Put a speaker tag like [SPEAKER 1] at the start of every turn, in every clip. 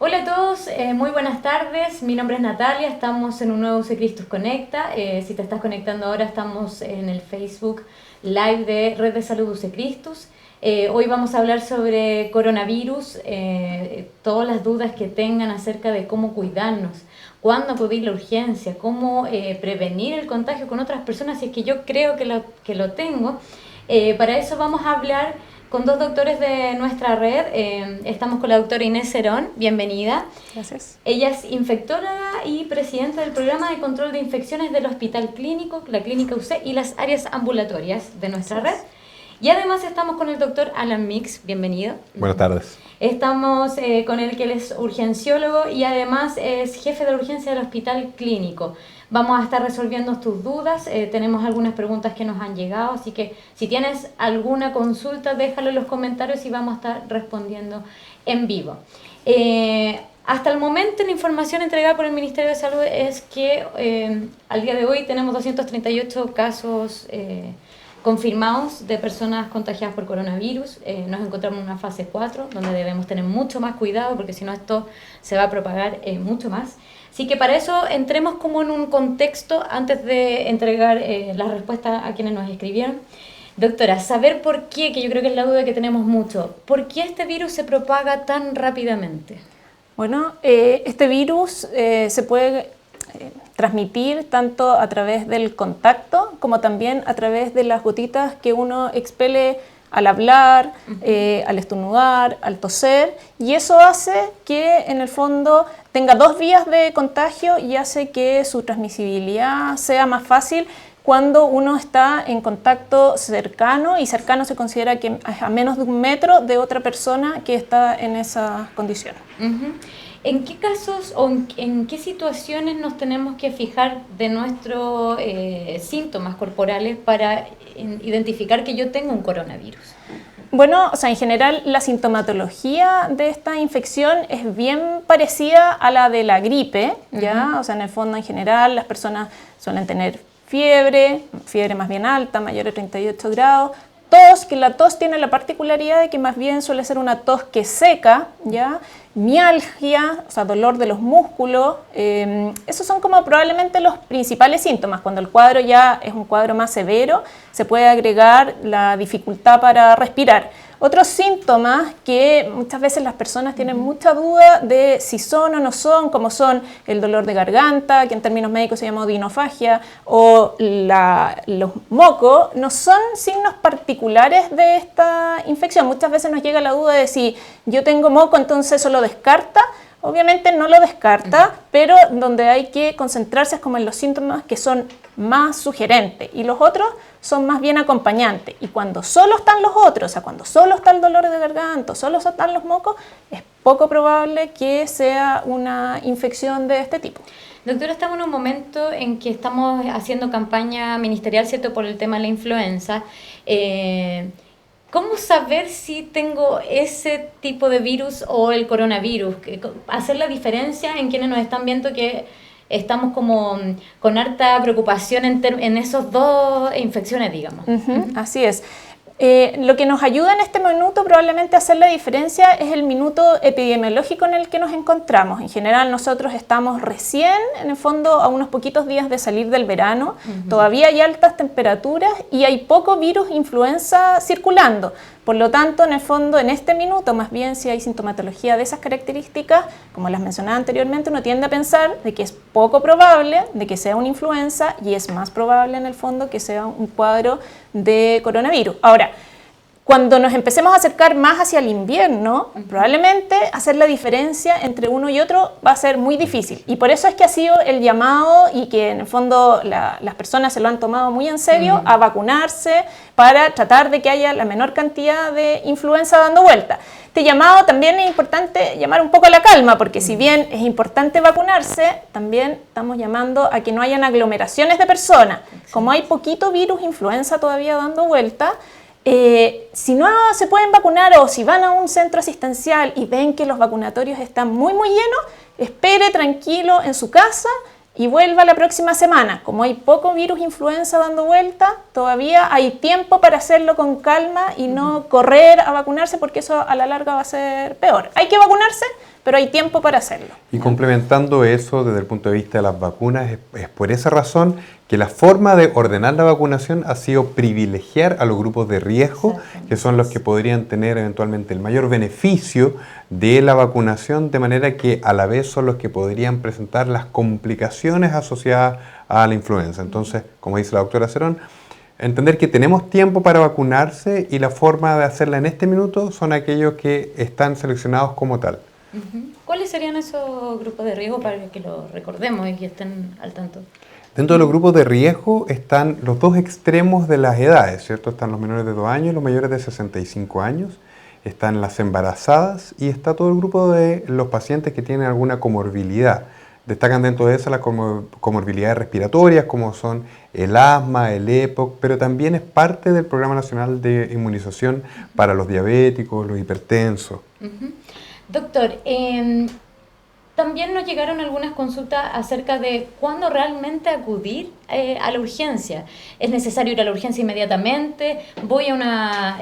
[SPEAKER 1] Hola a todos, muy buenas tardes. Mi nombre es Natalia, estamos en un nuevo UC Cristus Conecta. Si te estás conectando ahora, estamos en el Facebook Live de Red de Salud UC Cristus. Hoy vamos a hablar sobre coronavirus, todas las dudas que tengan acerca de cómo cuidarnos, cuándo acudir a la urgencia, cómo prevenir el contagio con otras personas, si es que yo creo que lo tengo. Para eso vamos a hablar con dos doctores de nuestra red. Estamos con la doctora Inés Cerón, bienvenida.
[SPEAKER 2] Gracias.
[SPEAKER 1] Ella es infectóloga y presidenta del programa de control de infecciones del Hospital Clínico, la Clínica UC y las áreas ambulatorias de nuestra red. Y además estamos con el doctor Alan Mix, bienvenido.
[SPEAKER 3] Buenas tardes.
[SPEAKER 1] Estamos con él, que él es urgenciólogo y además es jefe de urgencia del Hospital Clínico. Vamos a estar resolviendo tus dudas, tenemos algunas preguntas que nos han llegado, así que si tienes alguna consulta, déjalo en los comentarios y vamos a estar respondiendo en vivo. Hasta el momento la información entregada por el Ministerio de Salud es que al día de hoy tenemos 238 casos confirmados de personas contagiadas por coronavirus. Nos encontramos en una fase 4, donde debemos tener mucho más cuidado, porque si no esto se va a propagar mucho más. Así que para eso entremos como en un contexto antes de entregar las respuestas a quienes nos escribieron. Doctora, saber por qué, que yo creo que es la duda que tenemos mucho, ¿por qué este virus se propaga tan rápidamente?
[SPEAKER 2] Bueno, este virus se puede transmitir tanto a través del contacto como también a través de las gotitas que uno expele al hablar, al estornudar, al toser, y eso hace que en el fondo tenga dos vías de contagio y hace que su transmisibilidad sea más fácil cuando uno está en contacto cercano, y cercano se considera que es a menos de 1 metro de otra persona que está en esa condición.
[SPEAKER 1] ¿En qué casos o en qué situaciones nos tenemos que fijar de nuestros síntomas corporales para identificar que yo tengo un coronavirus?
[SPEAKER 2] Bueno, o sea, en general la sintomatología de esta infección es bien parecida a la de la gripe, ¿ya? O sea, en el fondo, en general, las personas suelen tener fiebre más bien alta, mayor de 38 grados, tos, que la tos tiene la particularidad de que más bien suele ser una tos que seca, ¿ya? Mialgia, o sea, dolor de los músculos, esos son como probablemente los principales síntomas. Cuando el cuadro ya es un cuadro más severo, se puede agregar la dificultad para respirar. Otros síntomas que muchas veces las personas tienen mucha duda de si son o no son, como son el dolor de garganta, que en términos médicos se llama odinofagia, o los mocos, no son signos particulares de esta infección. Muchas veces nos llega la duda de si yo tengo moco, entonces eso lo descarta. Obviamente no lo descarta, pero donde hay que concentrarse es como en los síntomas que son más sugerentes, y los otros son más bien acompañantes. Y cuando solo están los otros, o sea, cuando solo está el dolor de garganta, solo están los mocos, es poco probable que sea una infección de este tipo.
[SPEAKER 1] Doctora, estamos en un momento en que estamos haciendo campaña ministerial, ¿cierto?, por el tema de la influenza. ¿Cómo saber si tengo ese tipo de virus o el coronavirus? Hacer la diferencia en quienes nos están viendo, que estamos como con harta preocupación en esas dos infecciones, digamos.
[SPEAKER 2] Así es. Lo que nos ayuda en este minuto probablemente a hacer la diferencia es el minuto epidemiológico en el que nos encontramos. En general nosotros estamos recién, en el fondo, a unos poquitos días de salir del verano. Todavía hay altas temperaturas y hay poco virus influenza circulando. Por lo tanto, en el fondo, en este minuto, más bien si hay sintomatología de esas características, como las mencionaba anteriormente, uno tiende a pensar de que es poco probable de que sea una influenza, y es más probable en el fondo que sea un cuadro de coronavirus. Ahora, cuando nos empecemos a acercar más hacia el invierno, probablemente hacer la diferencia entre uno y otro va a ser muy difícil. Y por eso es que ha sido el llamado, y que en el fondo las personas se lo han tomado muy en serio, a vacunarse para tratar de que haya la menor cantidad de influenza dando vuelta. Este llamado también es importante llamar un poco a la calma, porque si bien es importante vacunarse, también estamos llamando a que no hayan aglomeraciones de personas. Como hay poquito virus influenza todavía dando vuelta, si no se pueden vacunar, o si van a un centro asistencial y ven que los vacunatorios están muy llenos, espere tranquilo en su casa y vuelva la próxima semana. Como hay poco virus influenza dando vuelta, todavía hay tiempo para hacerlo con calma y no correr a vacunarse, porque eso a la larga va a ser peor. Hay que vacunarse, pero hay tiempo para hacerlo.
[SPEAKER 3] Y complementando eso desde el punto de vista de las vacunas, es por esa razón que la forma de ordenar la vacunación ha sido privilegiar a los grupos de riesgo, que son los que podrían tener eventualmente el mayor beneficio de la vacunación, de manera que a la vez son los que podrían presentar las complicaciones asociadas a la influenza. Entonces, como dice la doctora Cerón, entender que tenemos tiempo para vacunarse y la forma de hacerla en este minuto son aquellos que están seleccionados como tal.
[SPEAKER 1] ¿Cuáles serían esos grupos de riesgo para que lo recordemos y que estén al tanto?
[SPEAKER 3] Dentro de los grupos de riesgo están los dos extremos de las edades, ¿cierto? Están los menores de 2 años y los mayores de 65 años. Están las embarazadas y está todo el grupo de los pacientes que tienen alguna comorbilidad. Destacan dentro de esas las comorbilidades respiratorias, como son el asma, el EPOC, pero también es parte del Programa Nacional de Inmunización para los diabéticos, los hipertensos.
[SPEAKER 1] Doctor, también nos llegaron algunas consultas acerca de cuándo realmente acudir a la urgencia. ¿Es necesario ir a la urgencia inmediatamente? ¿Voy a una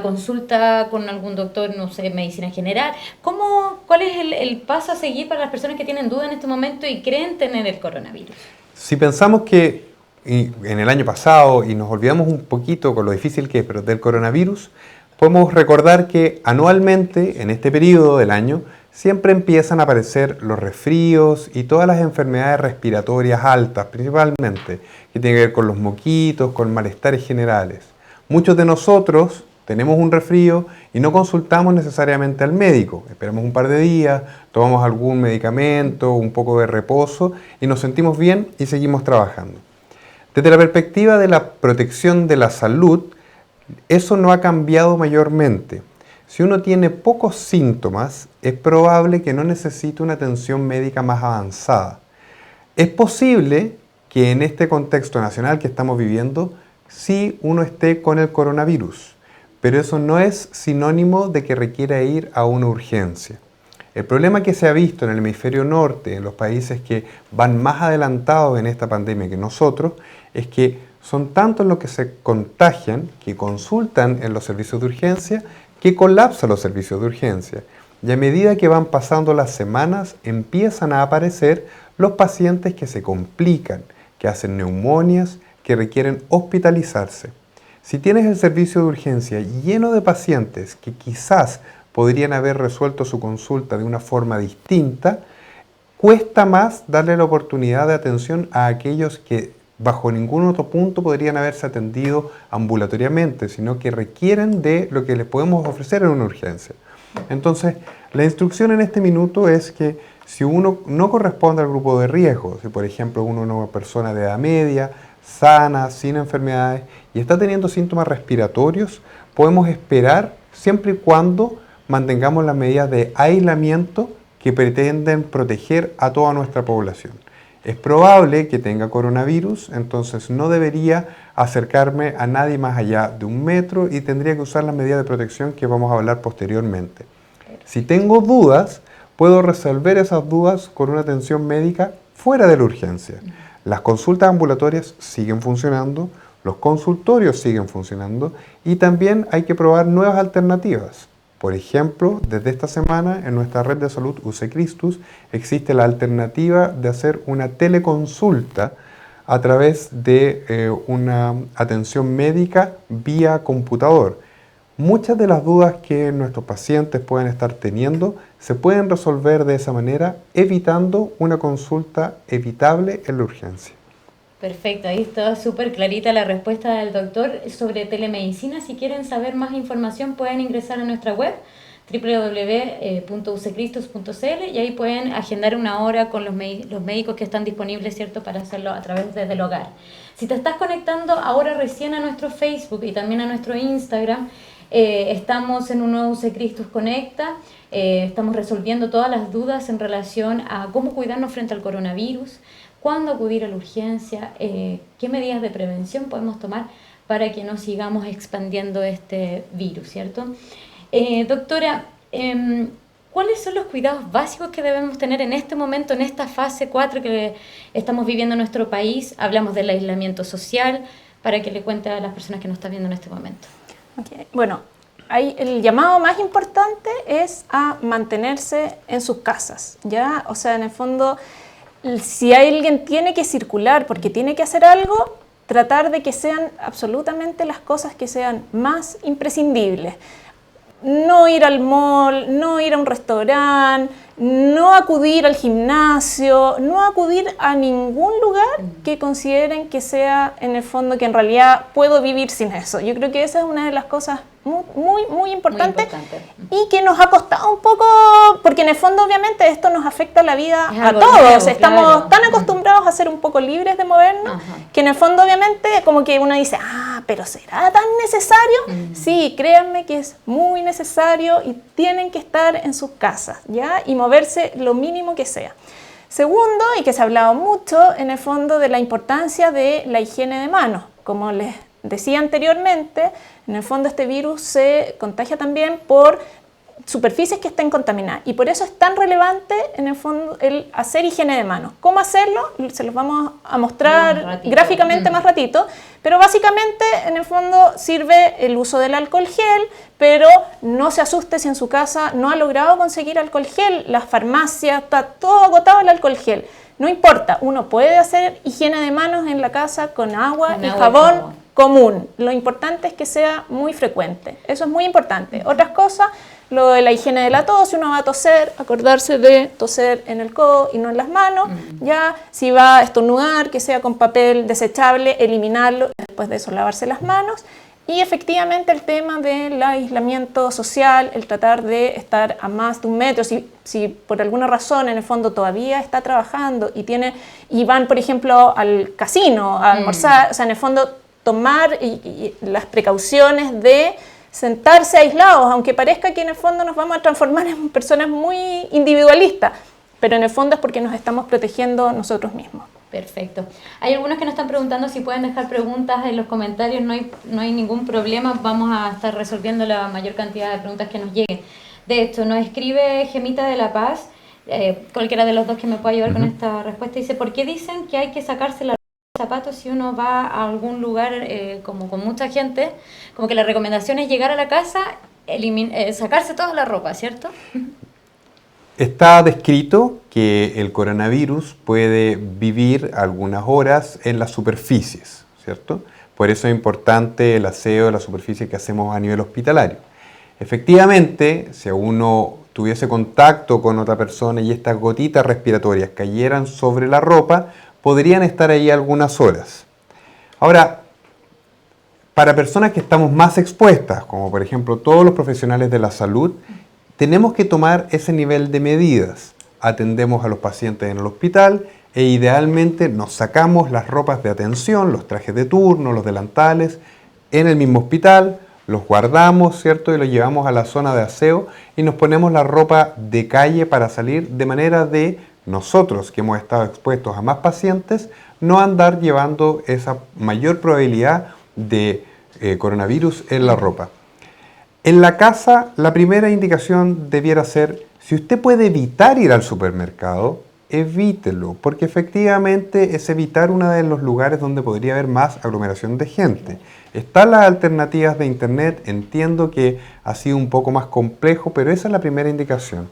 [SPEAKER 1] consulta con algún doctor, no sé, medicina general? ¿Cuál es el paso a seguir para las personas que tienen duda en este momento y creen tener el coronavirus?
[SPEAKER 3] Si pensamos que en el año pasado, y nos olvidamos un poquito con lo difícil que es, pero del coronavirus, podemos recordar que anualmente, en este periodo del año, siempre empiezan a aparecer los resfríos y todas las enfermedades respiratorias altas, principalmente, que tienen que ver con los moquitos, con malestares generales. Muchos de nosotros tenemos un resfrío y no consultamos necesariamente al médico. Esperamos un par de días, tomamos algún medicamento, un poco de reposo y nos sentimos bien y seguimos trabajando. Desde la perspectiva de la protección de la salud, eso no ha cambiado mayormente. Si uno tiene pocos síntomas, es probable que no necesite una atención médica más avanzada. Es posible que en este contexto nacional que estamos viviendo, sí uno esté con el coronavirus, pero eso no es sinónimo de que requiera ir a una urgencia. El problema que se ha visto en el hemisferio norte, en los países que van más adelantados en esta pandemia que nosotros, es que son tantos los que se contagian, que consultan en los servicios de urgencia, que colapsan los servicios de urgencia. Y a medida que van pasando las semanas, empiezan a aparecer los pacientes que se complican, que hacen neumonias, que requieren hospitalizarse. Si tienes el servicio de urgencia lleno de pacientes que quizás podrían haber resuelto su consulta de una forma distinta, cuesta más darle la oportunidad de atención a aquellos que bajo ningún otro punto podrían haberse atendido ambulatoriamente, sino que requieren de lo que les podemos ofrecer en una urgencia. Entonces, la instrucción en este minuto es que si uno no corresponde al grupo de riesgo, si por ejemplo uno es una persona de edad media, sana, sin enfermedades y está teniendo síntomas respiratorios, podemos esperar siempre y cuando mantengamos las medidas de aislamiento que pretenden proteger a toda nuestra población. Es probable que tenga coronavirus, entonces no debería acercarme a nadie más allá de 1 metro y tendría que usar las medidas de protección que vamos a hablar posteriormente. Si tengo dudas, puedo resolver esas dudas con una atención médica fuera de la urgencia. Las consultas ambulatorias siguen funcionando, los consultorios siguen funcionando y también hay que probar nuevas alternativas. Por ejemplo, desde esta semana en nuestra red de salud UC Christus existe la alternativa de hacer una teleconsulta a través de una atención médica vía computador. Muchas de las dudas que nuestros pacientes pueden estar teniendo se pueden resolver de esa manera, evitando una consulta evitable en la urgencia.
[SPEAKER 1] Perfecto, ahí está súper clarita la respuesta del doctor sobre telemedicina. Si quieren saber más información pueden ingresar a nuestra web www.uccristus.cl y ahí pueden agendar una hora con los médicos que están disponibles, ¿cierto?, para hacerlo a través desde el hogar. Si te estás conectando ahora recién a nuestro Facebook y también a nuestro Instagram, estamos en un nuevo UC Christus Conecta. Estamos resolviendo todas las dudas en relación a cómo cuidarnos frente al coronavirus, cuándo acudir a la urgencia, qué medidas de prevención podemos tomar para que no sigamos expandiendo este virus, ¿cierto? Doctora, ¿cuáles son los cuidados básicos que debemos tener en este momento, en esta fase 4 que estamos viviendo en nuestro país? Hablamos del aislamiento social, para que le cuente a las personas que nos están viendo en este momento.
[SPEAKER 2] Okay. Bueno, el llamado más importante es a mantenerse en sus casas, ¿ya? O sea, en el fondo, si alguien tiene que circular porque tiene que hacer algo, tratar de que sean absolutamente las cosas que sean más imprescindibles. No ir al mall, no ir a un restaurante, no acudir al gimnasio, no acudir a ningún lugar que consideren que sea en el fondo que en realidad puedo vivir sin eso. Yo creo que esa es una de las cosas muy importante y que nos ha costado un poco, porque en el fondo obviamente esto nos afecta la vida a todos, nuevo, estamos tan acostumbrados a ser un poco libres de movernos, que en el fondo obviamente como que uno dice, pero ¿será tan necesario? Sí, créanme que es muy necesario y tienen que estar en sus casas, ¿ya? Y moverse lo mínimo que sea. Segundo, y que se ha hablado mucho en el fondo de la importancia de la higiene de manos, como les decía anteriormente, en el fondo este virus se contagia también por superficies que estén contaminadas y por eso es tan relevante en el fondo el hacer higiene de manos. ¿Cómo hacerlo? Se los vamos a mostrar gráficamente más ratito, pero básicamente en el fondo sirve el uso del alcohol gel, pero no se asuste si en su casa no ha logrado conseguir alcohol gel, las farmacias, está todo agotado el alcohol gel. No importa, uno puede hacer higiene de manos en la casa con agua y jabón común. Lo importante es que sea muy frecuente. Eso es muy importante. Otras cosas, lo de la higiene de la tos, si uno va a toser, acordarse de toser en el codo y no en las manos. Ya, si va a estornudar, que sea con papel desechable, eliminarlo y después de eso lavarse las manos. Y efectivamente el tema del aislamiento social, el tratar de estar a más de 1 metro, si por alguna razón en el fondo todavía está trabajando y van, por ejemplo, al casino a almorzar, o sea, en el fondo tomar y las precauciones de sentarse aislados, aunque parezca que en el fondo nos vamos a transformar en personas muy individualistas, pero en el fondo es porque nos estamos protegiendo nosotros mismos.
[SPEAKER 1] Perfecto. Hay algunos que nos están preguntando si pueden dejar preguntas en los comentarios, no hay ningún problema, vamos a estar resolviendo la mayor cantidad de preguntas que nos lleguen. De hecho, nos escribe Gemita de la Paz, cualquiera de los dos que me pueda ayudar con esta respuesta, dice, ¿por qué dicen que hay que sacarse los zapatos si uno va a algún lugar como con mucha gente? Como que la recomendación es llegar a la casa, sacarse toda la ropa, ¿cierto?
[SPEAKER 3] Está descrito que el coronavirus puede vivir algunas horas en las superficies, ¿cierto? Por eso es importante el aseo de la superficie que hacemos a nivel hospitalario. Efectivamente, si uno tuviese contacto con otra persona y estas gotitas respiratorias cayeran sobre la ropa, podrían estar ahí algunas horas. Ahora, para personas que estamos más expuestas, como por ejemplo todos los profesionales de la salud, tenemos que tomar ese nivel de medidas. Atendemos a los pacientes en el hospital e idealmente nos sacamos las ropas de atención, los trajes de turno, los delantales, en el mismo hospital, los guardamos, ¿cierto? Y los llevamos a la zona de aseo y nos ponemos la ropa de calle para salir de manera de nosotros, que hemos estado expuestos a más pacientes, no andar llevando esa mayor probabilidad de coronavirus en la ropa. En la casa, la primera indicación debiera ser, si usted puede evitar ir al supermercado, evítelo, porque efectivamente es evitar uno de los lugares donde podría haber más aglomeración de gente. Están las alternativas de internet, entiendo que ha sido un poco más complejo, pero esa es la primera indicación.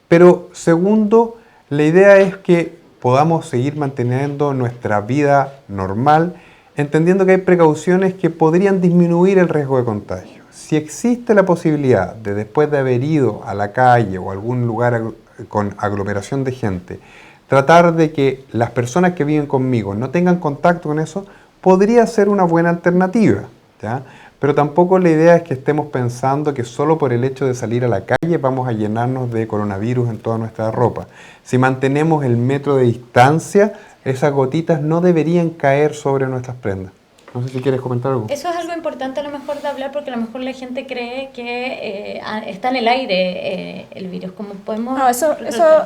[SPEAKER 3] Pero segundo, la idea es que podamos seguir manteniendo nuestra vida normal, entendiendo que hay precauciones que podrían disminuir el riesgo de contagio. Si existe la posibilidad de, después de haber ido a la calle o a algún lugar con aglomeración de gente, tratar de que las personas que viven conmigo no tengan contacto con eso, podría ser una buena alternativa, ¿ya? Pero tampoco la idea es que estemos pensando que solo por el hecho de salir a la calle vamos a llenarnos de coronavirus en toda nuestra ropa. Si mantenemos el metro de distancia, esas gotitas no deberían caer sobre nuestras prendas. No sé si quieres comentar algo.
[SPEAKER 1] Eso es algo importante a lo mejor de hablar, porque a lo mejor la gente cree que está en el aire el virus. ¿Cómo podemos...?
[SPEAKER 2] No, eso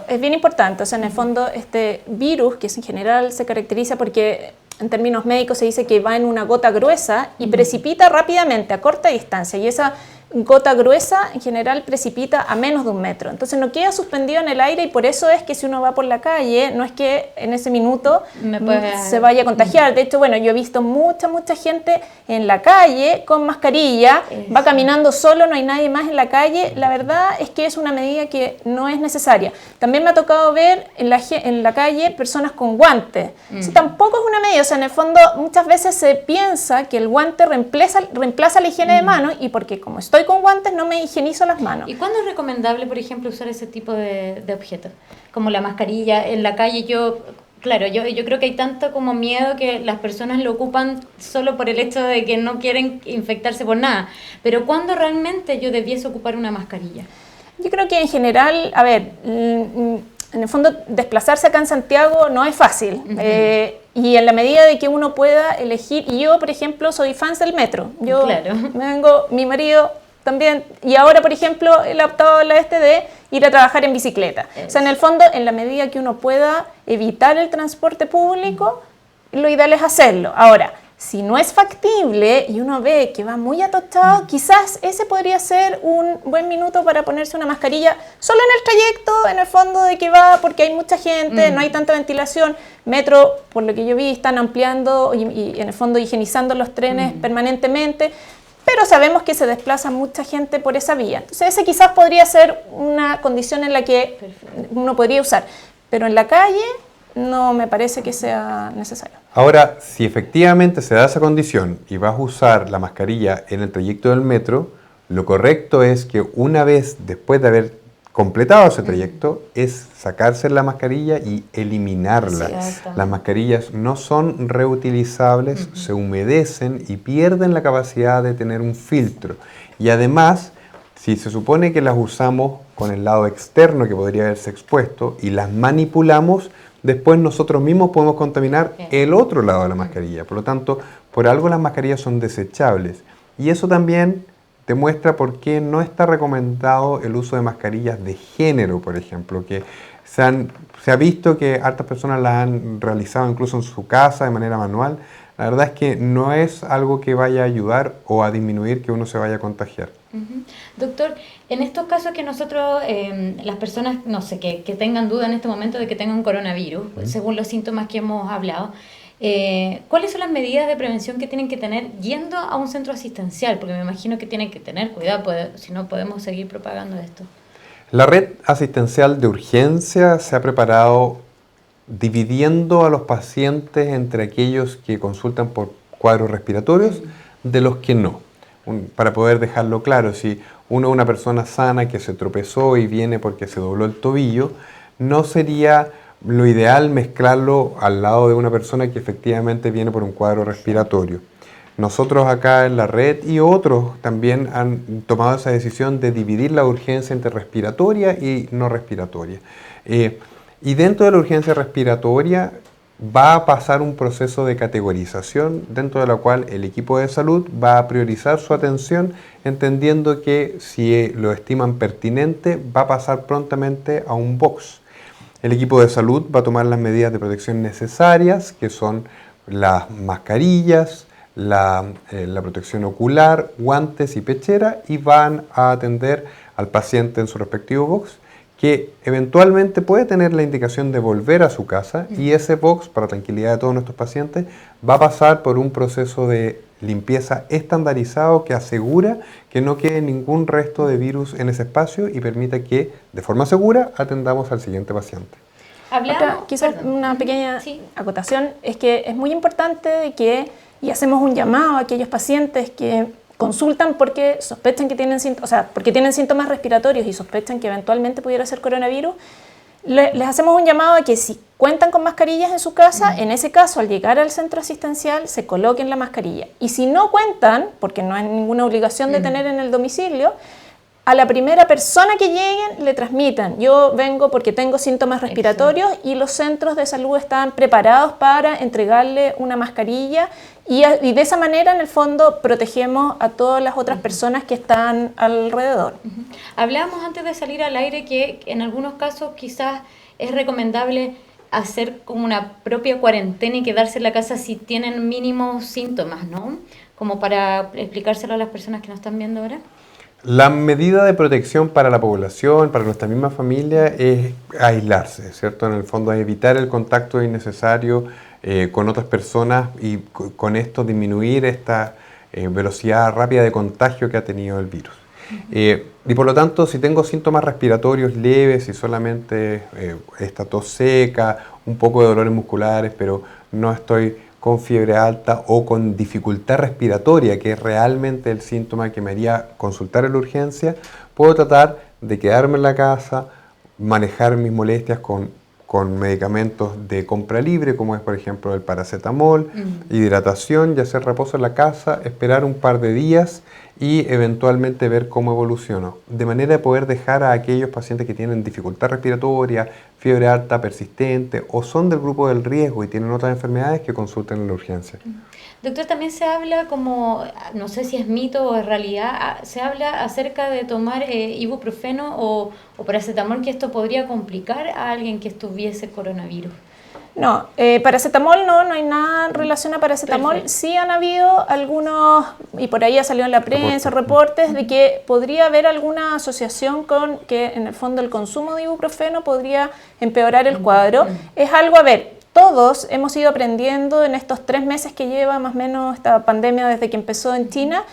[SPEAKER 2] es bien importante. O sea, en el fondo, este virus, que en general se caracteriza porque en términos médicos se dice que va en una gota gruesa y precipita rápidamente, a corta distancia. Y esa gota gruesa en general precipita a menos de 1 metro. Entonces no queda suspendido en el aire y por eso es que si uno va por la calle, no es que en ese minuto se vaya a contagiar. De hecho, bueno, yo he visto mucha gente en la calle con mascarilla, va caminando solo, no hay nadie más en la calle. La verdad es que es una medida que no es necesaria. También me ha tocado ver en la calle personas con guantes. Eso tampoco es una medida, o sea, en el fondo muchas veces se piensa que el guante reemplaza la higiene de manos y porque como estoy con guantes no me higienizo las manos.
[SPEAKER 1] ¿Y cuándo es recomendable, por ejemplo, usar ese tipo de objetos? Como la mascarilla en la calle. Claro, yo creo que hay tanto como miedo que las personas lo ocupan solo por el hecho de que no quieren infectarse por nada. Pero ¿cuándo realmente yo debiese ocupar una mascarilla?
[SPEAKER 2] Yo creo que en general, a ver, en el fondo desplazarse acá en Santiago no es fácil. Y en la medida de que uno pueda elegir, y yo por ejemplo soy fan del metro, mi marido también, y ahora por ejemplo él ha optado de ir a trabajar en bicicleta. O sea, en el fondo, en la medida que uno pueda evitar el transporte público, lo ideal es hacerlo. Ahora, si no es factible y uno ve que va muy atochado, quizás ese podría ser un buen minuto para ponerse una mascarilla solo en el trayecto, en el fondo de que va, porque hay mucha gente, no hay tanta ventilación. Metro, por lo que yo vi, están ampliando y en el fondo higienizando los trenes permanentemente, pero sabemos que se desplaza mucha gente por esa vía. Entonces ese quizás podría ser una condición en la que uno podría usar, pero en la calle no me parece que sea necesario.
[SPEAKER 3] Ahora, si efectivamente se da esa condición y vas a usar la mascarilla en el trayecto del metro, lo correcto es que una vez después de haber completado ese trayecto es sacarse la mascarilla y eliminarla. Las mascarillas no son reutilizables, se humedecen y pierden la capacidad de tener un filtro. Y además, si se supone que las usamos con el lado externo que podría haberse expuesto y las manipulamos, después nosotros mismos podemos contaminar el otro lado de la mascarilla. Por lo tanto, por algo las mascarillas son desechables. Y eso también demuestra por qué no está recomendado el uso de mascarillas de género, por ejemplo, que se ha visto que hartas personas las han realizado incluso en su casa de manera manual. La verdad es que no es algo que vaya a ayudar o a disminuir que uno se vaya a contagiar.
[SPEAKER 1] Doctor, en estos casos que nosotros, las personas, no sé, que tengan duda en este momento de que tengan coronavirus, según los síntomas que hemos hablado, ¿cuáles son las medidas de prevención que tienen que tener yendo a un centro asistencial? Porque me imagino que tienen que tener cuidado, si no podemos seguir propagando esto.
[SPEAKER 3] La red asistencial de urgencia se ha preparado dividiendo a los pacientes entre aquellos que consultan por cuadros respiratorios de los que no. Para poder dejarlo claro, si uno es una persona sana que se tropezó y viene porque se dobló el tobillo, no sería lo ideal mezclarlo al lado de una persona que efectivamente viene por un cuadro respiratorio. Nosotros acá en la red y otros también han tomado esa decisión de dividir la urgencia entre respiratoria y no respiratoria. Y dentro de la urgencia respiratoria va a pasar un proceso de categorización dentro de la cual el equipo de salud va a priorizar su atención entendiendo que si lo estiman pertinente va a pasar prontamente a un box. El equipo de salud va a tomar las medidas de protección necesarias, que son las mascarillas, la protección ocular, guantes y pechera, y van a atender al paciente en su respectivo box, que eventualmente puede tener la indicación de volver a su casa, y ese box, para tranquilidad de todos nuestros pacientes, va a pasar por un proceso de limpieza estandarizado que asegura que no quede ningún resto de virus en ese espacio y permita que, de forma segura, atendamos al siguiente paciente.
[SPEAKER 2] Quizás una pequeña acotación, es que es muy importante y hacemos un llamado a aquellos pacientes que consultan porque sospechan que tienen síntomas respiratorios y sospechan que eventualmente pudiera ser coronavirus. Les hacemos un llamado a que si cuentan con mascarillas en su casa, en ese caso al llegar al centro asistencial se coloquen la mascarilla. Y si no cuentan, porque no hay ninguna obligación de tener en el domicilio, a la primera persona que lleguen le transmitan: yo vengo porque tengo síntomas respiratorios. Y los centros de salud están preparados para entregarle una mascarilla y de esa manera en el fondo protegemos a todas las otras personas que están alrededor.
[SPEAKER 1] Hablábamos antes de salir al aire que en algunos casos quizás es recomendable hacer como una propia cuarentena y quedarse en la casa si tienen mínimos síntomas, ¿no? Como para explicárselo a las personas que nos están viendo ahora.
[SPEAKER 3] La medida de protección para la población, para nuestra misma familia, es aislarse, ¿cierto? En el fondo es evitar el contacto innecesario con otras personas y con esto disminuir esta velocidad rápida de contagio que ha tenido el virus. Y por lo tanto, si tengo síntomas respiratorios leves y solamente esta tos seca, un poco de dolores musculares, pero no estoy con fiebre alta o con dificultad respiratoria, que es realmente el síntoma que me haría consultar en la urgencia, puedo tratar de quedarme en la casa, manejar mis molestias con medicamentos de compra libre, como es por ejemplo el paracetamol, hidratación y hacer reposo en la casa, esperar un par de días y eventualmente ver cómo evoluciono, de manera de poder dejar a aquellos pacientes que tienen dificultad respiratoria, fiebre alta persistente o son del grupo del riesgo y tienen otras enfermedades que consulten en la urgencia.
[SPEAKER 1] Doctor, también se habla como, no sé si es mito o es realidad, se habla acerca de tomar ibuprofeno o paracetamol, que esto podría complicar a alguien que estuviese coronavirus.
[SPEAKER 2] No, paracetamol no hay nada en relación a paracetamol.
[SPEAKER 1] Perfecto.
[SPEAKER 2] Sí han habido algunos, y por ahí ha salido en la prensa, reportes de que podría haber alguna asociación con que en el fondo el consumo de ibuprofeno podría empeorar el cuadro. Es algo, a ver, todos hemos ido aprendiendo en estos 3 meses que lleva más o menos esta pandemia desde que empezó en China.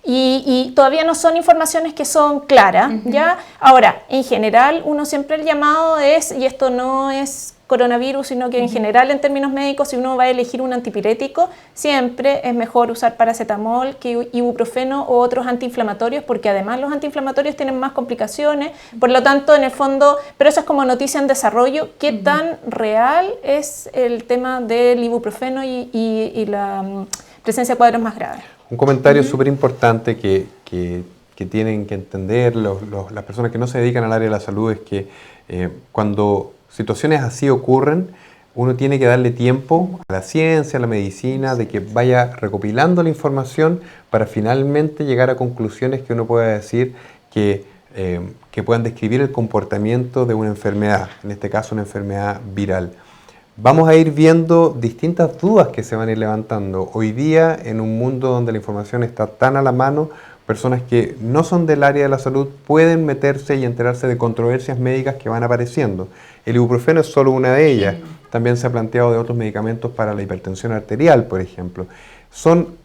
[SPEAKER 2] Y todavía no son informaciones que son claras, ¿ya? Ahora, en general, uno siempre el llamado es, y esto no es coronavirus, sino que en general en términos médicos, si uno va a elegir un antipirético, siempre es mejor usar paracetamol que ibuprofeno o otros antiinflamatorios, porque además los antiinflamatorios tienen más complicaciones, por lo tanto, en el fondo, pero eso es como noticia en desarrollo, ¿qué tan real es el tema del ibuprofeno y la presencia de cuadros más graves?
[SPEAKER 3] Un comentario súper importante que tienen que entender las personas que no se dedican al área de la salud es que cuando situaciones así ocurren, uno tiene que darle tiempo a la ciencia, a la medicina, de que vaya recopilando la información para finalmente llegar a conclusiones que uno pueda decir que puedan describir el comportamiento de una enfermedad, en este caso una enfermedad viral. Vamos a ir viendo distintas dudas que se van a ir levantando. Hoy día, en un mundo donde la información está tan a la mano, personas que no son del área de la salud pueden meterse y enterarse de controversias médicas que van apareciendo. El ibuprofeno es solo una de ellas. También se ha planteado de otros medicamentos para la hipertensión arterial, por ejemplo. Son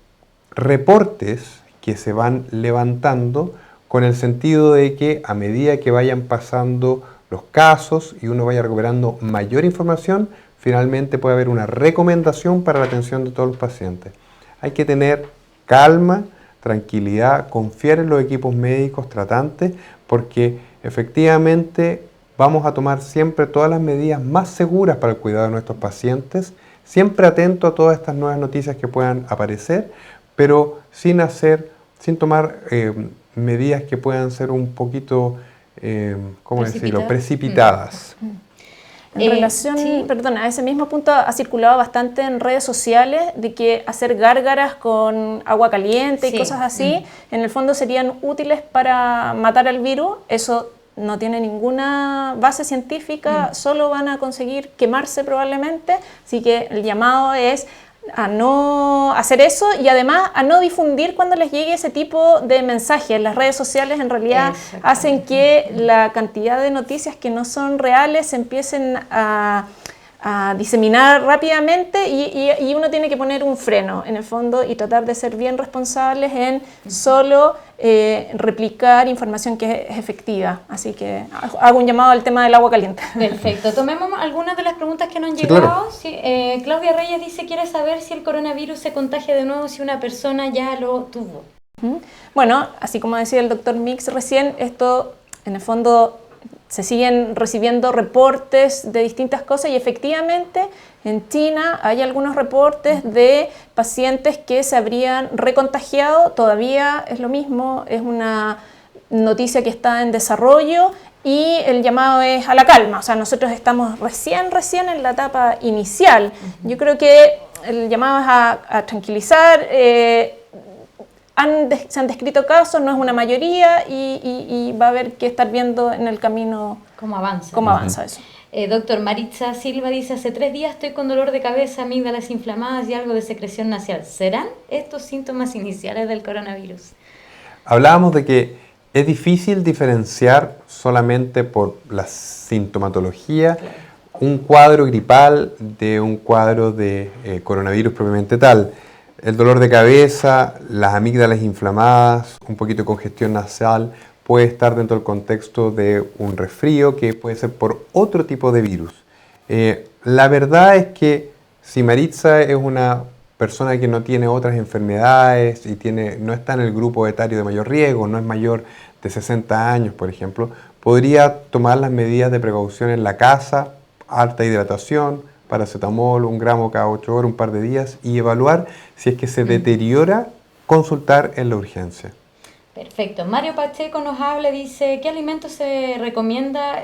[SPEAKER 3] reportes que se van levantando con el sentido de que a medida que vayan pasando los casos y uno vaya recuperando mayor información, finalmente puede haber una recomendación para la atención de todos los pacientes. Hay que tener calma, tranquilidad, confiar en los equipos médicos tratantes, porque efectivamente vamos a tomar siempre todas las medidas más seguras para el cuidado de nuestros pacientes, siempre atento a todas estas nuevas noticias que puedan aparecer, pero sin tomar medidas que puedan ser un poquito, ¿cómo decirlo?, precipitadas.
[SPEAKER 2] En relación, perdona, a ese mismo punto ha circulado bastante en redes sociales de que hacer gárgaras con agua caliente y cosas así, en el fondo serían útiles para matar al virus. Eso no tiene ninguna base científica, solo van a conseguir quemarse probablemente, así que el llamado es a no hacer eso y además a no difundir cuando les llegue ese tipo de mensajes. Las redes sociales en realidad hacen que la cantidad de noticias que no son reales se empiecen a diseminar rápidamente y uno tiene que poner un freno en el fondo y tratar de ser bien responsables en solo replicar información que es efectiva. Así que hago un llamado al tema del agua caliente.
[SPEAKER 1] Perfecto. Tomemos algunas de las preguntas que nos han llegado.
[SPEAKER 3] Claro.
[SPEAKER 1] Sí, Claudia Reyes dice, quiere saber si el coronavirus se contagia de nuevo si una persona ya lo tuvo.
[SPEAKER 2] Bueno, así como decía el doctor Mix recién, esto en el fondo se siguen recibiendo reportes de distintas cosas y efectivamente en China hay algunos reportes de pacientes que se habrían recontagiado. Todavía es lo mismo, es una noticia que está en desarrollo y el llamado es a la calma. O sea, nosotros estamos recién en la etapa inicial. Yo creo que el llamado es a tranquilizar. Se han descrito casos, no es una mayoría y va a haber que estar viendo en el camino
[SPEAKER 1] cómo avanza
[SPEAKER 2] eso.
[SPEAKER 1] Doctor Maritza Silva dice, hace 3 días estoy con dolor de cabeza, amígdalas inflamadas y algo de secreción nasal. ¿Serán estos síntomas iniciales del coronavirus?
[SPEAKER 3] Hablábamos de que Es difícil diferenciar solamente por la sintomatología un cuadro gripal de un cuadro de coronavirus propiamente tal. El dolor de cabeza, las amígdalas inflamadas, un poquito de congestión nasal, puede estar dentro del contexto de un resfrío que puede ser por otro tipo de virus. La verdad es que si Maritza es una persona que no tiene otras enfermedades y no está en el grupo etario de mayor riesgo, no es mayor de 60 años, por ejemplo, podría tomar las medidas de precaución en la casa, alta hidratación, paracetamol, 1 gramo cada 8 horas, un par de días, y evaluar si es que se deteriora, consultar en la urgencia.
[SPEAKER 1] Perfecto. Mario Pacheco nos habla, dice, ¿qué alimentos se recomienda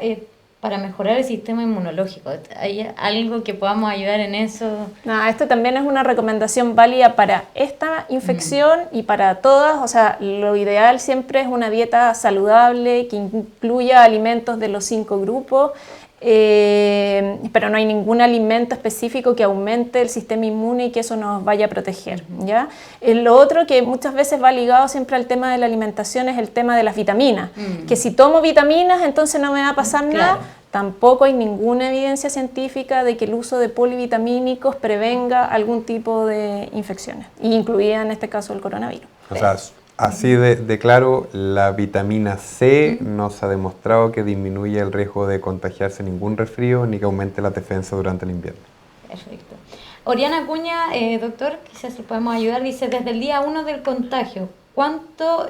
[SPEAKER 1] para mejorar el sistema inmunológico? ¿Hay algo que podamos ayudar en eso?
[SPEAKER 2] No, esto también es una recomendación válida para esta infección y para todas. O sea, lo ideal siempre es una dieta saludable que incluya alimentos de los 5 grupos. Pero no hay ningún alimento específico que aumente el sistema inmune y que eso nos vaya a proteger, ¿ya? Lo otro que muchas veces va ligado siempre al tema de la alimentación es el tema de las vitaminas, que si tomo vitaminas entonces no me va a pasar nada. Tampoco hay ninguna evidencia científica de que el uso de polivitamínicos prevenga algún tipo de infecciones, incluida en este caso el coronavirus.
[SPEAKER 3] O sea, así de claro, la vitamina C no se ha demostrado que disminuya el riesgo de contagiarse ningún resfrío ni que aumente la defensa durante el invierno.
[SPEAKER 1] Perfecto. Oriana Acuña, doctor, quizás le podemos ayudar, dice, desde el día 1 del contagio, ¿cuánto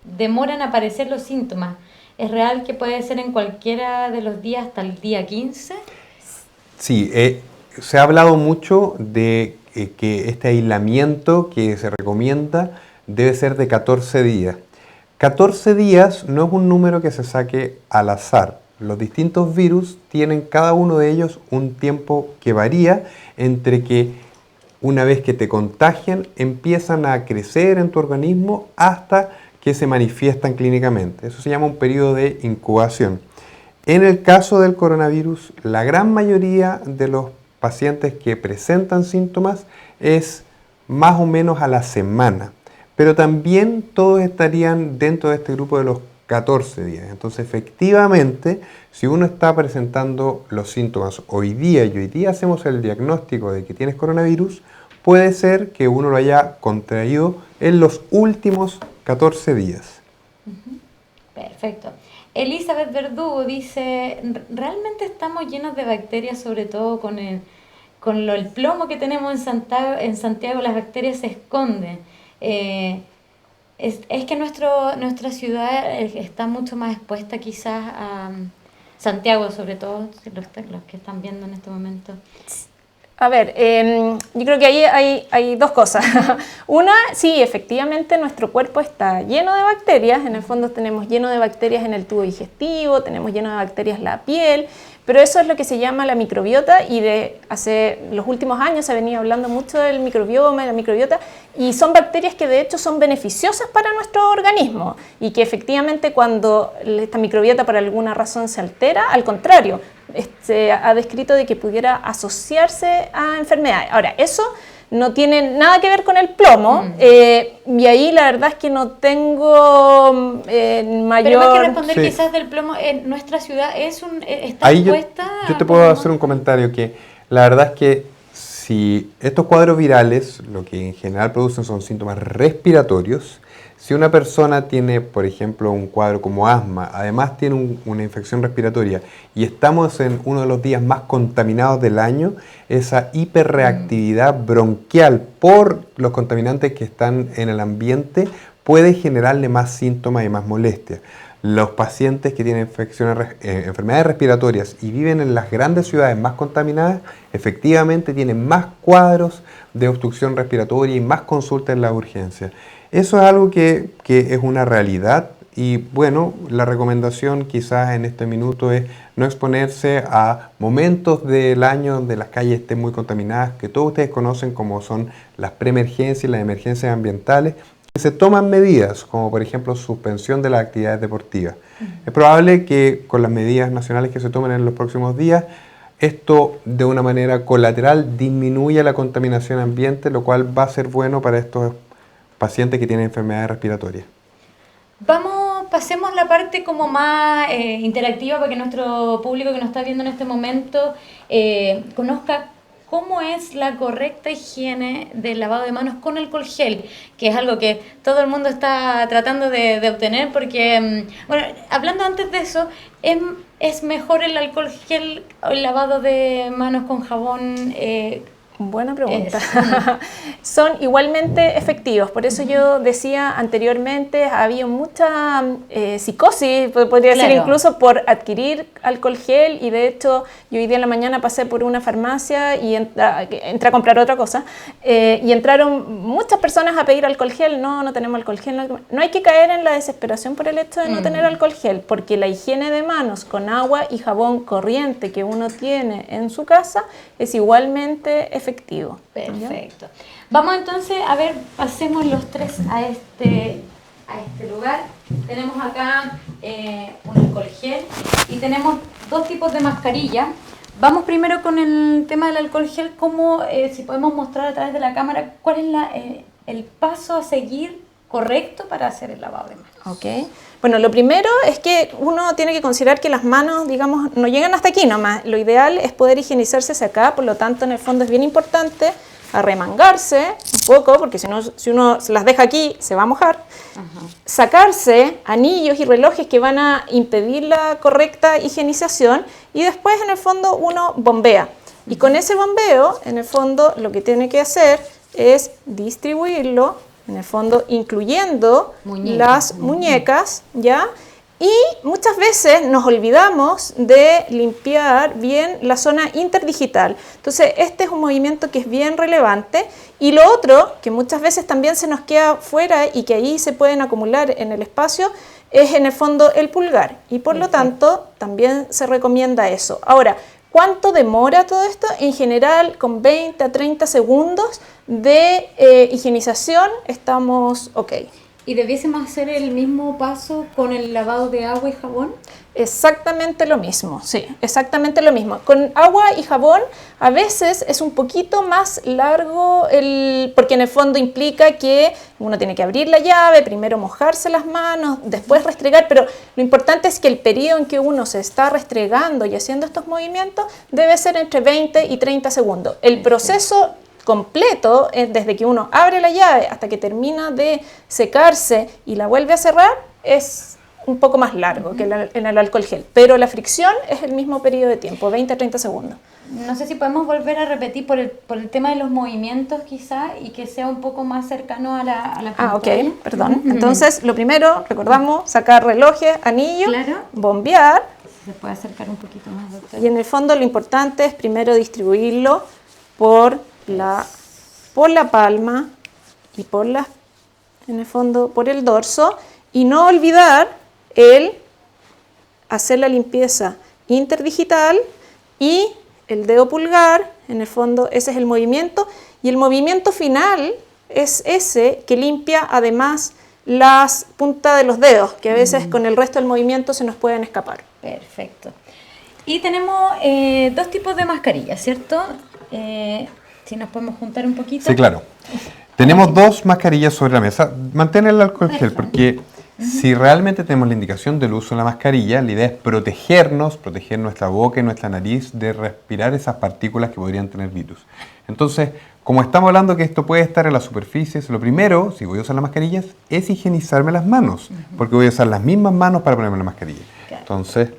[SPEAKER 1] demoran en aparecer los síntomas? ¿Es real que puede ser en cualquiera de los días hasta el día 15?
[SPEAKER 3] Sí, se ha hablado mucho de que este aislamiento que se recomienda debe ser de 14 días. 14 días no es un número que se saque al azar. Los distintos virus tienen cada uno de ellos un tiempo que varía entre que una vez que te contagian empiezan a crecer en tu organismo hasta que se manifiestan clínicamente. Eso se llama un periodo de incubación. En el caso del coronavirus, la gran mayoría de los pacientes que presentan síntomas es más o menos a la semana. Pero también todos estarían dentro de este grupo de los 14 días. Entonces, efectivamente, si uno está presentando los síntomas hoy día y hoy día hacemos el diagnóstico de que tienes coronavirus, puede ser que uno lo haya contraído en los últimos 14 días.
[SPEAKER 1] Perfecto. Elizabeth Verdugo dice, ¿realmente estamos llenos de bacterias, sobre todo con el plomo que tenemos en Santiago, las bacterias se esconden? Es que nuestra ciudad está mucho más expuesta quizás a Santiago, sobre todo los que están viendo en este momento.
[SPEAKER 2] A ver, yo creo que ahí hay dos cosas. Una, sí, efectivamente nuestro cuerpo está lleno de bacterias, en el fondo tenemos lleno de bacterias en el tubo digestivo, tenemos lleno de bacterias la piel, pero eso es lo que se llama la microbiota y hace los últimos años se ha venido hablando mucho del microbioma, de la microbiota, y son bacterias que de hecho son beneficiosas para nuestro organismo y que efectivamente cuando esta microbiota por alguna razón se altera, al contrario, se ha descrito de que pudiera asociarse a enfermedades. Ahora, eso no tiene nada que ver con el plomo, y ahí la verdad es que no tengo mayor...
[SPEAKER 1] Pero más que responder
[SPEAKER 3] Sí.
[SPEAKER 1] quizás del plomo, en nuestra ciudad está
[SPEAKER 3] Ahí
[SPEAKER 1] expuesta...
[SPEAKER 3] yo te puedo hacer un comentario que la verdad es que si estos cuadros virales lo que en general producen son síntomas respiratorios, si una persona tiene, por ejemplo, un cuadro como asma, además tiene una infección respiratoria y estamos en uno de los días más contaminados del año, esa hiperreactividad bronquial por los contaminantes que están en el ambiente puede generarle más síntomas y más molestias. Los pacientes que tienen enfermedades respiratorias y viven en las grandes ciudades más contaminadas, efectivamente tienen más cuadros de obstrucción respiratoria y más consultas en la urgencia. Eso es algo que es una realidad y bueno, la recomendación quizás en este minuto es no exponerse a momentos del año donde las calles estén muy contaminadas, que todos ustedes conocen como son las preemergencias y las emergencias ambientales, que se toman medidas como por ejemplo suspensión de las actividades deportivas. Es probable que con las medidas nacionales que se tomen en los próximos días, esto de una manera colateral disminuya la contaminación ambiente, lo cual va a ser bueno para estos pacientes que tienen enfermedades respiratorias.
[SPEAKER 1] Vamos pasemos la parte como más interactiva para que nuestro público que nos está viendo en este momento conozca cómo es la correcta higiene del lavado de manos con alcohol gel, que es algo que todo el mundo está tratando de obtener porque, bueno, hablando antes de eso, ¿es mejor el alcohol gel o el lavado de manos con jabón?
[SPEAKER 2] Buena pregunta. Son igualmente efectivos, por eso yo decía anteriormente, había mucha psicosis, podría ser incluso por adquirir alcohol gel, y de hecho yo hoy día en la mañana pasé por una farmacia y entré a comprar otra cosa, y entraron muchas personas a pedir alcohol gel. No tenemos alcohol gel. No hay que caer en la desesperación por el hecho de no tener alcohol gel, porque la higiene de manos con agua y jabón corriente que uno tiene en su casa es igualmente efectivo.
[SPEAKER 1] Perfecto. Vamos entonces a ver, pasemos los tres a este lugar. Tenemos acá un alcohol gel y tenemos dos tipos de mascarilla. Vamos primero con el tema del alcohol gel. ¿Cómo, si podemos mostrar a través de la cámara, cuál es el paso a seguir correcto para hacer el lavado de manos?
[SPEAKER 2] Ok. Bueno, lo primero es que uno tiene que considerar que las manos, digamos, no llegan hasta aquí nomás. Lo ideal es poder higienizarse hacia acá, por lo tanto, en el fondo es bien importante arremangarse un poco, porque si uno se las deja aquí, se va a mojar. Sacarse anillos y relojes que van a impedir la correcta higienización, y después, en el fondo, uno bombea. Y con ese bombeo, en el fondo, lo que tiene que hacer es distribuirlo, en el fondo incluyendo las muñecas, ¿ya? Y muchas veces nos olvidamos de limpiar bien la zona interdigital. Entonces, este es un movimiento que es bien relevante. Y lo otro, que muchas veces también se nos queda fuera y que ahí se pueden acumular en el espacio, es en el fondo el pulgar. Y por lo tanto, también se recomienda eso. Ahora, ¿cuánto demora todo esto? En general, con 20 a 30 segundos de higienización estamos ok.
[SPEAKER 1] ¿Y debiésemos hacer el mismo paso con el lavado de agua y jabón?
[SPEAKER 2] Exactamente lo mismo, sí, exactamente lo mismo. Con agua y jabón a veces es un poquito más largo, porque en el fondo implica que uno tiene que abrir la llave, primero mojarse las manos, después restregar, pero lo importante es que el periodo en que uno se está restregando y haciendo estos movimientos debe ser entre 20 y 30 segundos. El proceso completo, desde que uno abre la llave hasta que termina de secarse y la vuelve a cerrar, es un poco más largo que en el alcohol gel, pero la fricción es el mismo periodo de tiempo, 20 a 30 segundos.
[SPEAKER 1] No sé si podemos volver a repetir por el tema de los movimientos quizá, y que sea un poco más cercano a la pantalla.
[SPEAKER 2] Ok, perdón. Entonces, lo primero, recordamos, sacar relojes, anillos, bombear.
[SPEAKER 1] Se puede acercar un poquito más, doctor.
[SPEAKER 2] Y en el fondo lo importante es primero distribuirlo por la palma y en el fondo por el dorso, y no olvidar el hacer la limpieza interdigital y el dedo pulgar. En el fondo ese es el movimiento, y el movimiento final es ese que limpia además las puntas de los dedos, que a veces con el resto del movimiento se nos pueden escapar.
[SPEAKER 1] Perfecto. Y tenemos dos tipos de mascarillas, ¿cierto? Si nos podemos juntar un poquito.
[SPEAKER 3] Sí, claro. Tenemos dos mascarillas sobre la mesa. Mantén el alcohol gel, porque si realmente tenemos la indicación del uso de la mascarilla, la idea es proteger nuestra boca y nuestra nariz de respirar esas partículas que podrían tener virus. Entonces, como estamos hablando que esto puede estar en las superficies, lo primero, si voy a usar las mascarillas, es higienizarme las manos, porque voy a usar las mismas manos para ponerme la mascarilla. Claro. Entonces,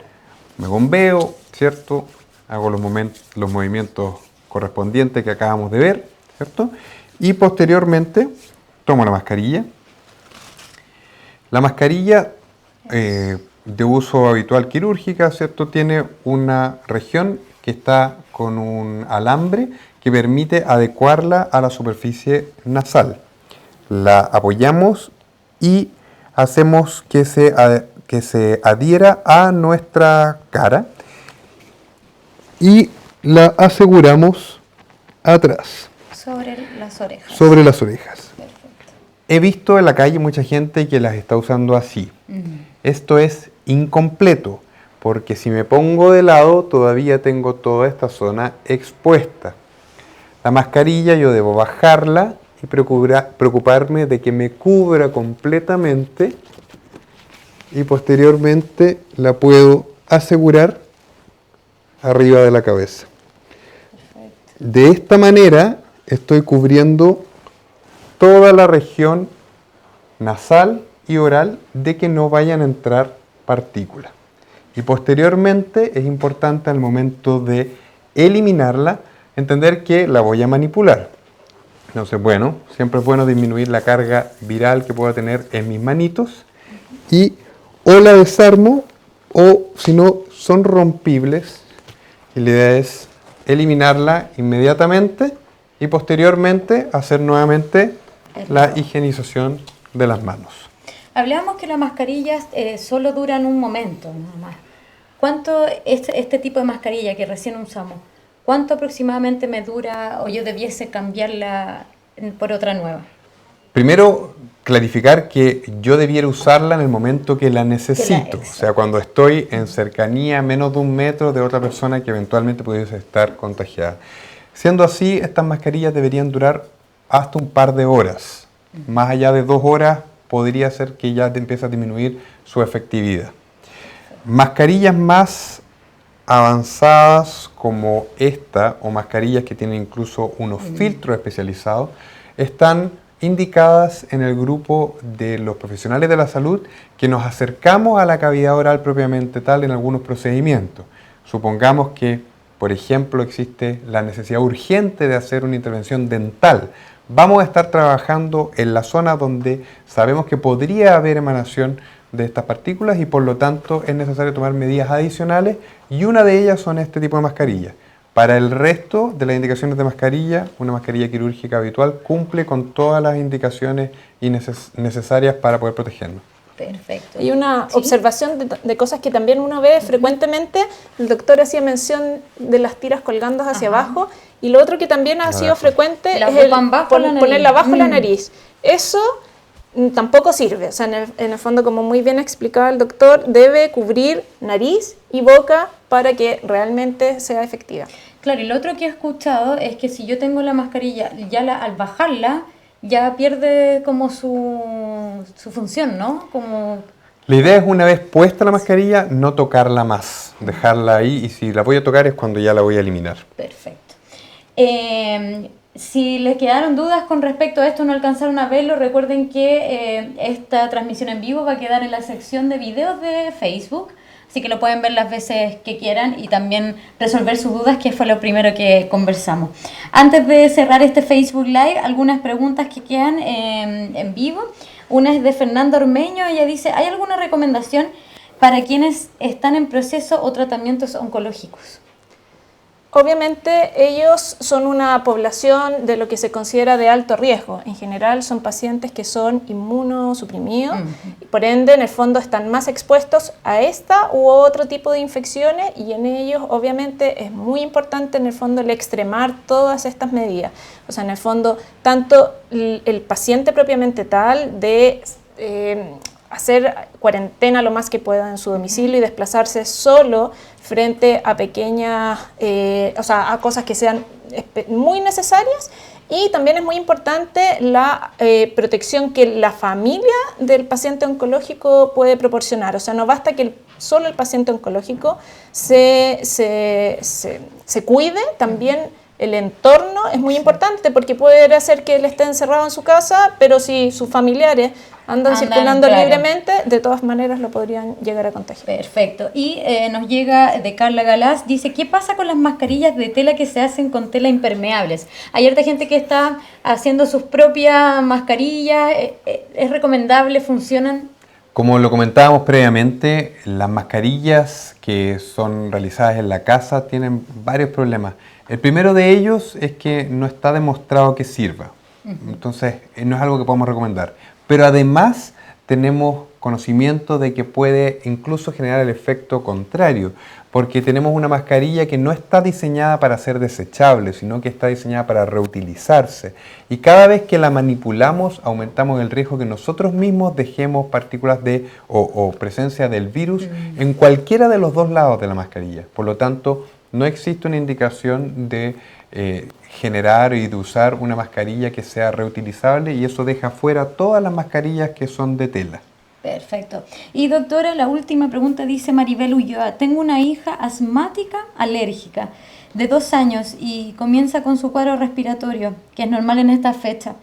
[SPEAKER 3] me bombeo, ¿cierto? Hago los movimientos correspondientes que acabamos de ver, ¿cierto? Y posteriormente tomo la mascarilla. La mascarilla de uso habitual quirúrgica, ¿cierto? Tiene una región que está con un alambre que permite adecuarla a la superficie nasal. La apoyamos y hacemos que se adhiera a nuestra cara y la aseguramos atrás.
[SPEAKER 1] Sobre las orejas.
[SPEAKER 3] Sobre las orejas.
[SPEAKER 1] Perfecto.
[SPEAKER 3] He visto en la calle mucha gente que las está usando así. Esto es incompleto, porque si me pongo de lado todavía tengo toda esta zona expuesta. La mascarilla yo debo bajarla y preocuparme de que me cubra completamente y posteriormente la puedo asegurar arriba de la cabeza. De esta manera estoy cubriendo toda la región nasal y oral de que no vayan a entrar partículas. Y posteriormente es importante al momento de eliminarla, entender que la voy a manipular. Entonces, bueno, siempre es bueno disminuir la carga viral que pueda tener en mis manitos y o la desarmo o si no son rompibles y la idea es eliminarla inmediatamente y posteriormente hacer nuevamente la higienización de las manos.
[SPEAKER 1] Hablábamos que las mascarillas solo duran un momento, nada más. ¿Cuánto este tipo de mascarilla que recién usamos, cuánto aproximadamente me dura o yo debiese cambiarla por otra nueva?
[SPEAKER 3] Primero, clarificar que yo debiera usarla en el momento que la necesito. O sea, cuando estoy en cercanía a menos de 1 metro de otra persona que eventualmente pudiese estar contagiada. Siendo así, estas mascarillas deberían durar hasta un par de horas. Más allá de 2 horas, podría ser que ya empiece a disminuir su efectividad. Mascarillas más avanzadas como esta, o mascarillas que tienen incluso unos filtros especializados, están indicadas en el grupo de los profesionales de la salud que nos acercamos a la cavidad oral propiamente tal en algunos procedimientos. Supongamos que, por ejemplo, existe la necesidad urgente de hacer una intervención dental. Vamos a estar trabajando en la zona donde sabemos que podría haber emanación de estas partículas y por lo tanto es necesario tomar medidas adicionales y una de ellas son este tipo de mascarillas. Para el resto de las indicaciones de mascarilla, una mascarilla quirúrgica habitual cumple con todas las indicaciones necesarias para poder protegernos.
[SPEAKER 1] Perfecto.
[SPEAKER 2] Y una observación de cosas que también uno ve frecuentemente, el doctor hacía mención de las tiras colgando hacia abajo, y lo otro que también ha sido frecuente es el ponerla bajo la nariz. Eso tampoco sirve, o sea, en el fondo, como muy bien explicaba el doctor, debe cubrir nariz y boca para que realmente sea efectiva.
[SPEAKER 1] Claro, y lo otro que he escuchado es que si yo tengo la mascarilla, al bajarla, ya pierde como su función, ¿no?
[SPEAKER 3] La idea es, una vez puesta la mascarilla, no tocarla más, dejarla ahí, y si la voy a tocar es cuando ya la voy a eliminar.
[SPEAKER 1] Perfecto. Si les quedaron dudas con respecto a esto, no alcanzaron a verlo, recuerden que esta transmisión en vivo va a quedar en la sección de videos de Facebook, así que lo pueden ver las veces que quieran y también resolver sus dudas, que fue lo primero que conversamos. Antes de cerrar este Facebook Live, algunas preguntas que quedan en vivo. Una es de Fernanda Ormeño, ella dice, ¿hay alguna recomendación para quienes están en proceso o tratamientos oncológicos?
[SPEAKER 2] Obviamente ellos son una población de lo que se considera de alto riesgo. En general son pacientes que son inmunosuprimidos, y por ende en el fondo están más expuestos a esta u otro tipo de infecciones, y en ellos obviamente es muy importante en el fondo el extremar todas estas medidas. O sea, en el fondo tanto el paciente propiamente tal de hacer cuarentena lo más que pueda en su domicilio y desplazarse solo frente a pequeñas, a cosas que sean muy necesarias, y también es muy importante la protección que la familia del paciente oncológico puede proporcionar. O sea, no basta que solo el paciente oncológico se cuide, también el entorno es muy importante, porque puede ser que él esté encerrado en su casa, pero si sus familiares andan circulando libremente, de todas maneras lo podrían llegar a contagiar.
[SPEAKER 1] Perfecto. Y nos llega de Carla Galás, dice, ¿qué pasa con las mascarillas de tela que se hacen con tela impermeables? Hay harta gente que está haciendo sus propias mascarillas, ¿es recomendable? ¿Funcionan?
[SPEAKER 3] Como lo comentábamos previamente, las mascarillas que son realizadas en la casa tienen varios problemas. El primero de ellos es que no está demostrado que sirva, entonces no es algo que podemos recomendar. Pero además tenemos conocimiento de que puede incluso generar el efecto contrario, porque tenemos una mascarilla que no está diseñada para ser desechable, sino que está diseñada para reutilizarse. Y cada vez que la manipulamos, aumentamos el riesgo que nosotros mismos dejemos partículas o presencia del virus en cualquiera de los dos lados de la mascarilla. Por lo tanto, no existe una indicación de generar y de usar una mascarilla que sea reutilizable, y eso deja fuera todas las mascarillas que son de tela.
[SPEAKER 1] Perfecto. Y doctora, la última pregunta dice Maribel Ulloa, tengo una hija asmática alérgica de 2 años y comienza con su cuadro respiratorio, que es normal en esta fecha.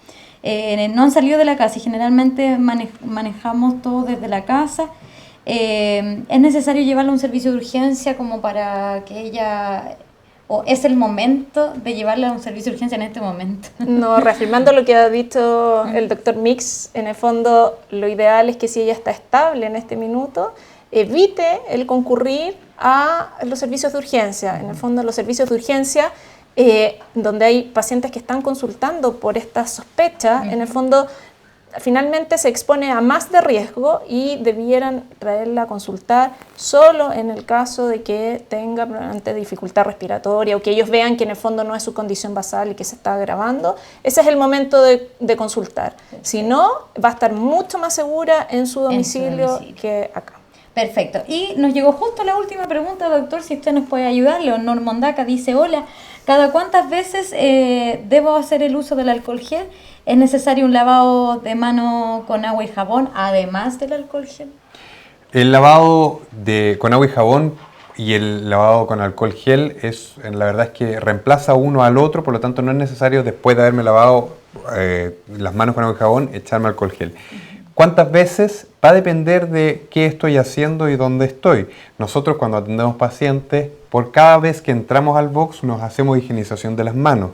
[SPEAKER 1] No han salido de la casa y generalmente manejamos todo desde la casa. ¿Es necesario llevarla a un servicio de urgencia como para que ella... ¿O es el momento de llevarla a un servicio de urgencia en este momento?
[SPEAKER 2] No, reafirmando lo que ha dicho el doctor Mix, en el fondo lo ideal es que si ella está estable en este minuto, evite el concurrir a los servicios de urgencia. En el fondo los servicios de urgencia, donde hay pacientes que están consultando por estas sospechas, en el fondo finalmente se expone a más de riesgo y debieran traerla a consultar solo en el caso de que tenga probablemente dificultad respiratoria o que ellos vean que en el fondo no es su condición basal y que se está agravando. Ese es el momento de consultar. Si no, va a estar mucho más segura en su domicilio que acá.
[SPEAKER 1] Perfecto. Y nos llegó justo la última pregunta, doctor, si usted nos puede ayudar. Leonor Mondaca dice, hola, ¿cada cuántas veces debo hacer el uso del alcohol gel? ¿Es necesario un lavado de mano con agua y jabón, además del alcohol gel?
[SPEAKER 3] El lavado con agua y jabón y el lavado con alcohol gel, la verdad es que reemplaza uno al otro, por lo tanto no es necesario después de haberme lavado las manos con agua y jabón, echarme alcohol gel. ¿Cuántas veces? Va a depender de qué estoy haciendo y dónde estoy. Nosotros cuando atendemos pacientes, por cada vez que entramos al box nos hacemos higienización de las manos.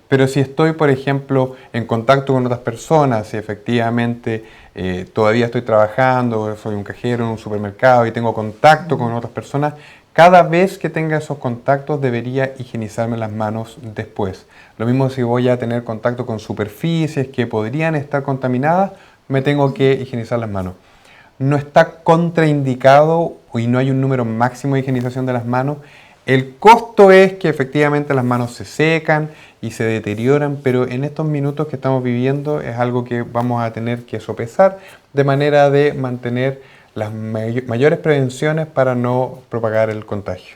[SPEAKER 3] Pero si estoy, por ejemplo, en contacto con otras personas, si efectivamente todavía estoy trabajando, soy un cajero en un supermercado y tengo contacto con otras personas, cada vez que tenga esos contactos debería higienizarme las manos después. Lo mismo si voy a tener contacto con superficies que podrían estar contaminadas, me tengo que higienizar las manos. No está contraindicado y no hay un número máximo de higienización de las manos. El costo es que efectivamente las manos se secan y se deterioran, pero en estos minutos que estamos viviendo es algo que vamos a tener que sopesar de manera de mantener las mayores prevenciones para no propagar el contagio.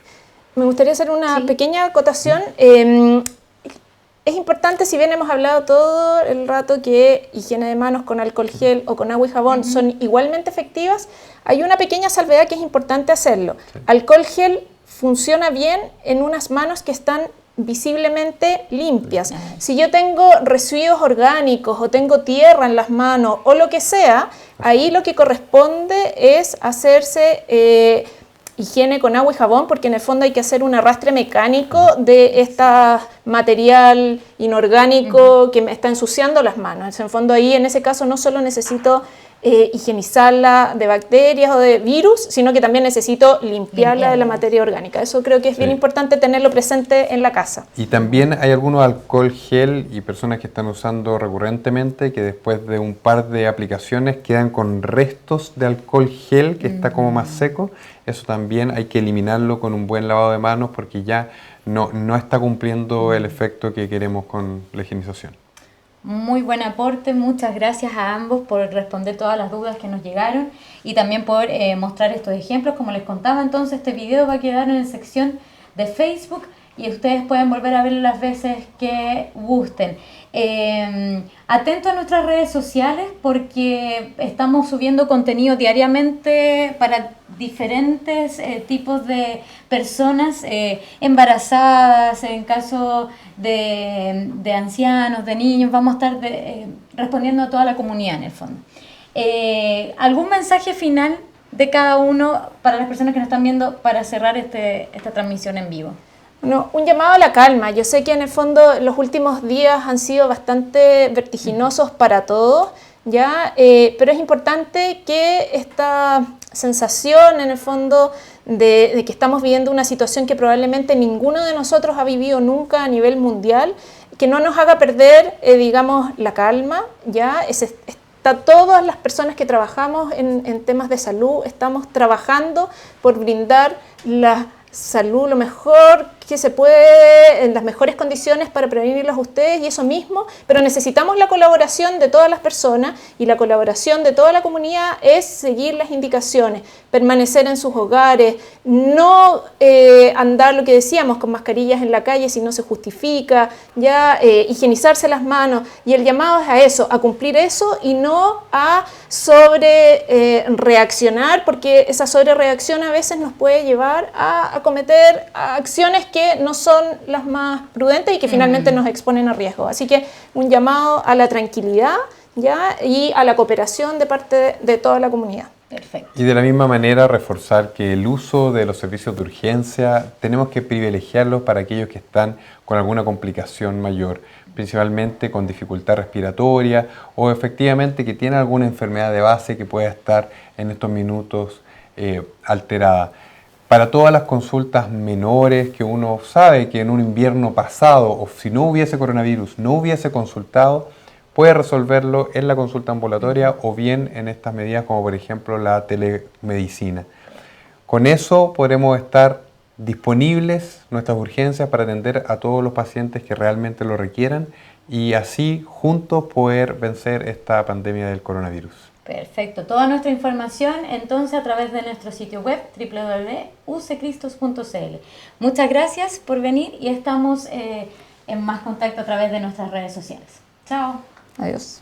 [SPEAKER 2] Me gustaría hacer una pequeña acotación. Es importante, si bien hemos hablado todo el rato que higiene de manos con alcohol gel o con agua y jabón son igualmente efectivas, hay una pequeña salvedad que es importante hacerlo. Sí. Alcohol gel funciona bien en unas manos que están visiblemente limpias. Si yo tengo residuos orgánicos o tengo tierra en las manos o lo que sea, ahí lo que corresponde es hacerse higiene con agua y jabón, porque en el fondo hay que hacer un arrastre mecánico de este material inorgánico que me está ensuciando las manos. En el fondo ahí, en ese caso, no solo necesito higienizarla de bacterias o de virus, sino que también necesito limpiarla de la materia orgánica. Eso creo que es bien importante tenerlo presente en la casa.
[SPEAKER 3] Y también hay algunos alcohol gel y personas que están usando recurrentemente que después de un par de aplicaciones quedan con restos de alcohol gel que está como más seco. Eso también hay que eliminarlo con un buen lavado de manos porque ya no está cumpliendo el efecto que queremos con la higienización.
[SPEAKER 1] Muy buen aporte, muchas gracias a ambos por responder todas las dudas que nos llegaron y también por mostrar estos ejemplos. Como les contaba, entonces este video va a quedar en la sección de Facebook y ustedes pueden volver a verlo las veces que gusten. Atentos a nuestras redes sociales porque estamos subiendo contenido diariamente para diferentes tipos de personas embarazadas, en caso de ancianos, de niños. Vamos a estar respondiendo a toda la comunidad en el fondo. ¿Algún mensaje final de cada uno para las personas que nos están viendo para cerrar esta transmisión en vivo?
[SPEAKER 2] No, un llamado a la calma. Yo sé que en el fondo los últimos días han sido bastante vertiginosos para todos, ¿ya? Pero es importante que esta sensación en el fondo de que estamos viviendo una situación que probablemente ninguno de nosotros ha vivido nunca a nivel mundial, que no nos haga perder, digamos, la calma, ¿ya? Todas las personas que trabajamos en temas de salud estamos trabajando por brindar la salud lo mejor que se puede, en las mejores condiciones para prevenirlos a ustedes y eso mismo, pero necesitamos la colaboración de todas las personas y la colaboración de toda la comunidad es seguir las indicaciones, permanecer en sus hogares, no andar, lo que decíamos, con mascarillas en la calle si no se justifica, ya higienizarse las manos y el llamado es a eso, a cumplir eso y no a sobre reaccionar, porque esa sobrereacción a veces nos puede llevar a cometer acciones que no son las más prudentes y que finalmente nos exponen a riesgo. Así que un llamado a la tranquilidad, ¿ya? Y a la cooperación de parte de toda la comunidad.
[SPEAKER 1] Perfecto.
[SPEAKER 3] Y de la misma manera reforzar que el uso de los servicios de urgencia tenemos que privilegiarlos para aquellos que están con alguna complicación mayor, principalmente con dificultad respiratoria o efectivamente que tiene alguna enfermedad de base que pueda estar en estos minutos alterada. Para todas las consultas menores que uno sabe que en un invierno pasado o si no hubiese coronavirus no hubiese consultado, puede resolverlo en la consulta ambulatoria o bien en estas medidas como por ejemplo la telemedicina. Con eso podremos estar disponibles nuestras urgencias para atender a todos los pacientes que realmente lo requieran y así juntos poder vencer esta pandemia del coronavirus.
[SPEAKER 1] Perfecto. Toda nuestra información entonces a través de nuestro sitio web www.uccristos.cl. Muchas gracias por venir y estamos en más contacto a través de nuestras redes sociales. Chao.
[SPEAKER 2] Adiós.